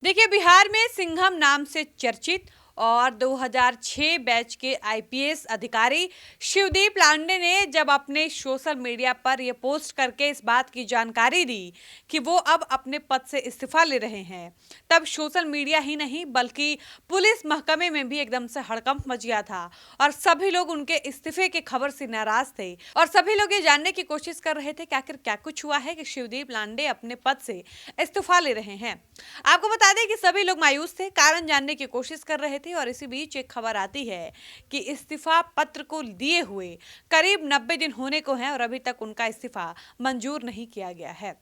देखिए, बिहार में सिंघम नाम से चर्चित और 2006 बैच के आईपीएस अधिकारी शिवदीप लांडे ने जब अपने सोशल मीडिया पर यह पोस्ट करके इस बात की जानकारी दी कि वो अब अपने पद से इस्तीफा ले रहे हैं, तब सोशल मीडिया ही नहीं बल्कि पुलिस महकमे में भी एकदम से हड़कंप मच गया था और सभी लोग उनके इस्तीफे की खबर से नाराज थे और सभी लोग ये जानने की कोशिश कर रहे थे कि आखिर क्या कुछ हुआ है कि शिवदीप लांडे अपने पद से इस्तीफा ले रहे हैं। आपको बता दें कि सभी लोग मायूस थे, कारण जानने की कोशिश कर रहे थे और इसी बीच एक खबर आती है कि इस्तीफा पत्र को दिए हुए करीब 90 दिन होने को हैं और अभी तक उनका इस्तीफा मंजूर नहीं किया गया है।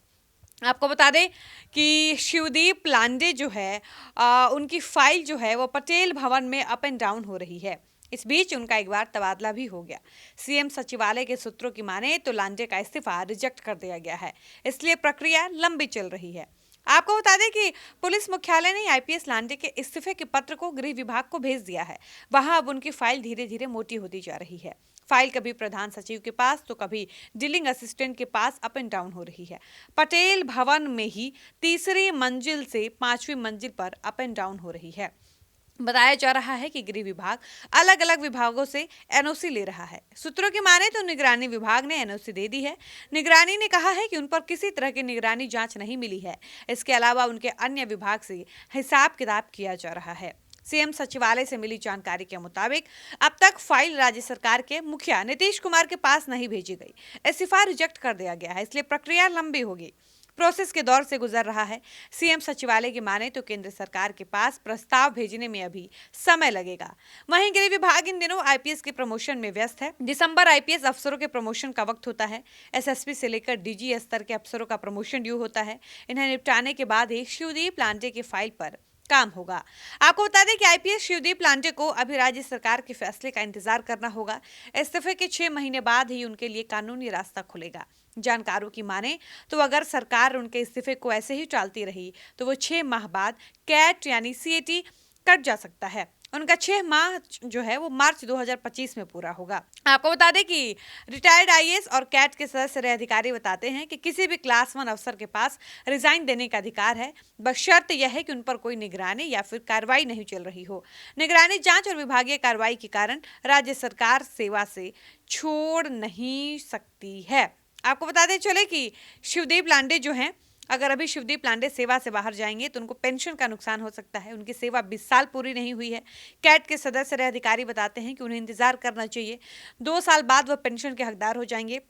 आपको बता दें कि शिवदीप लांडे जो है उनकी फाइल जो है वो पटेल भवन में अप एंड डाउन हो रही है। इस बीच उनका एक बार तबादला भी हो गया। सीएम सचिवालय के सूत्रों की माने तो लांडे का इस्तीफा रिजेक्ट कर दिया गया है, इसलिए प्रक्रिया लंबी चल रही है। आपको बता दें कि पुलिस मुख्यालय ने आईपीएस लांडे के इस्तीफे के पत्र को गृह विभाग को भेज दिया है। वहां अब उनकी फाइल धीरे धीरे मोटी होती जा रही है। फाइल कभी प्रधान सचिव के पास तो कभी डीलिंग असिस्टेंट के पास अप एंड डाउन हो रही है। पटेल भवन में ही तीसरी मंजिल से पांचवी मंजिल पर अप एंड डाउन हो रही है। बताया जा रहा है कि गृह विभाग अलग अलग विभागों से एनओसी ले रहा है। सूत्रों की माने तो निगरानी विभाग ने एनओसी दे दी है। निगरानी ने कहा है कि उन पर किसी तरह की निगरानी जांच नहीं मिली है। इसके अलावा उनके अन्य विभाग से हिसाब किताब किया जा रहा है। सीएम सचिवालय से मिली जानकारी के मुताबिक अब तक फाइल राज्य सरकार के मुखिया नीतीश कुमार के पास नहीं भेजी गई। इस्तीफा रिजेक्ट कर दिया गया है, इसलिए प्रक्रिया लंबी होगी, प्रोसेस के दौर से गुजर रहा है। सीएम सचिवालय की माने तो केंद्र सरकार के पास प्रस्ताव भेजने में अभी समय लगेगा। वहीं गृह विभाग इन दिनों आईपीएस के प्रमोशन में व्यस्त है। दिसंबर आईपीएस अफसरों के प्रमोशन का वक्त होता है। एसएसपी से लेकर डीजी स्तर के अफसरों का प्रमोशन ड्यू होता है। इन्हें निपटाने के बाद ही शिवदीप लांडे की फाइल पर काम होगा। आपको बता दें कि आईपीएस शिवदीप लांडे को अभी राज्य सरकार के फैसले का इंतजार करना होगा। इस्तीफे के 6 महीने बाद ही उनके लिए कानूनी रास्ता खुलेगा। जानकारों की माने तो अगर सरकार उनके इस्तीफे को ऐसे ही टालती रही तो वो 6 माह बाद कैट यानी सीएटी कट जा सकता है। उनका 6 माह जो है वो मार्च 2025 में पूरा होगा। आपको बता दें कि रिटायर्ड आईएएस और कैट के सदस्य रहे अधिकारी बताते हैं कि किसी भी क्लास 1 अफसर के पास रिजाइन देने का अधिकार है, बस शर्त यह है कि उन पर कोई निगरानी या फिर कार्रवाई नहीं चल रही हो। निगरानी जांच और विभागीय कार्रवाई के कारण राज्य सरकार सेवा से छोड़ नहीं सकती है। आपको बताते चले कि शिवदीप लांडे जो हैं, अगर अभी शिवदीप लांडे सेवा से बाहर जाएंगे तो उनको पेंशन का नुकसान हो सकता है। उनकी सेवा 20 साल पूरी नहीं हुई है। कैट के सदस्य रहे अधिकारी बताते हैं कि उन्हें इंतजार करना चाहिए, 2 साल बाद वह पेंशन के हकदार हो जाएंगे।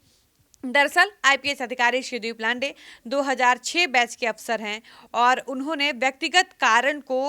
दरअसल आईपीएस अधिकारी शिवदीप लांडे 2006 बैच के अफसर हैं और उन्होंने व्यक्तिगत कारण को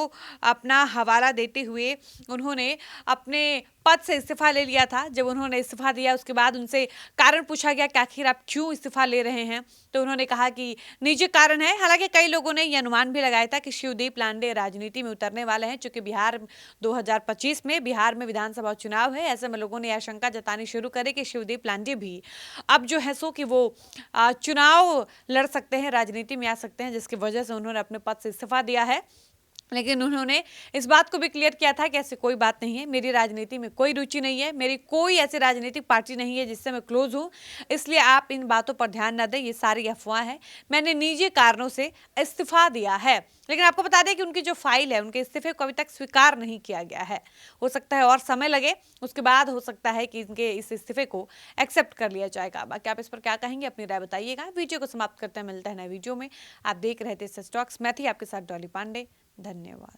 अपना हवाला देते हुए उन्होंने अपने पद से इस्तीफा ले लिया था। जब उन्होंने इस्तीफा दिया उसके बाद उनसे कारण पूछा गया कि आखिर आप क्यों इस्तीफा ले रहे हैं, तो उन्होंने कहा कि निजी कारण है। हालांकि कई लोगों ने यह अनुमान भी लगाया था कि शिवदीप लांडे राजनीति में उतरने वाले हैं, चूंकि बिहार 2025 में बिहार में विधानसभा चुनाव है। ऐसे में लोगों ने आशंका जतानी शुरू करे कि शिवदीप लांडे भी अब जो है सो कि वो चुनाव लड़ सकते हैं, राजनीति में आ सकते हैं, जिसकी वजह से उन्होंने अपने पद से इस्तीफा दिया है। लेकिन उन्होंने इस बात को भी क्लियर किया था कि ऐसी कोई बात नहीं है, मेरी राजनीति में कोई रुचि नहीं है, मेरी कोई ऐसी राजनीतिक पार्टी नहीं है जिससे मैं क्लोज हूं, इसलिए आप इन बातों पर ध्यान न दें, ये सारी अफवाह है, मैंने निजी कारणों से इस्तीफा दिया है। लेकिन आपको बता दें कि उनकी जो फाइल है, उनके इस्तीफे को अभी तक स्वीकार नहीं किया गया है। हो सकता है और समय लगे, उसके बाद हो सकता है कि इनके इस इस्तीफे को एक्सेप्ट कर लिया जाएगा। बाकी आप इस पर क्या कहेंगे, अपनी राय बताइएगा। वीडियो को समाप्त करते हैं, मिलता है नए वीडियो में। आप देख रहे थे सच टॉक्स, मैं थी आपके साथ डॉली पांडे। धन्यवाद।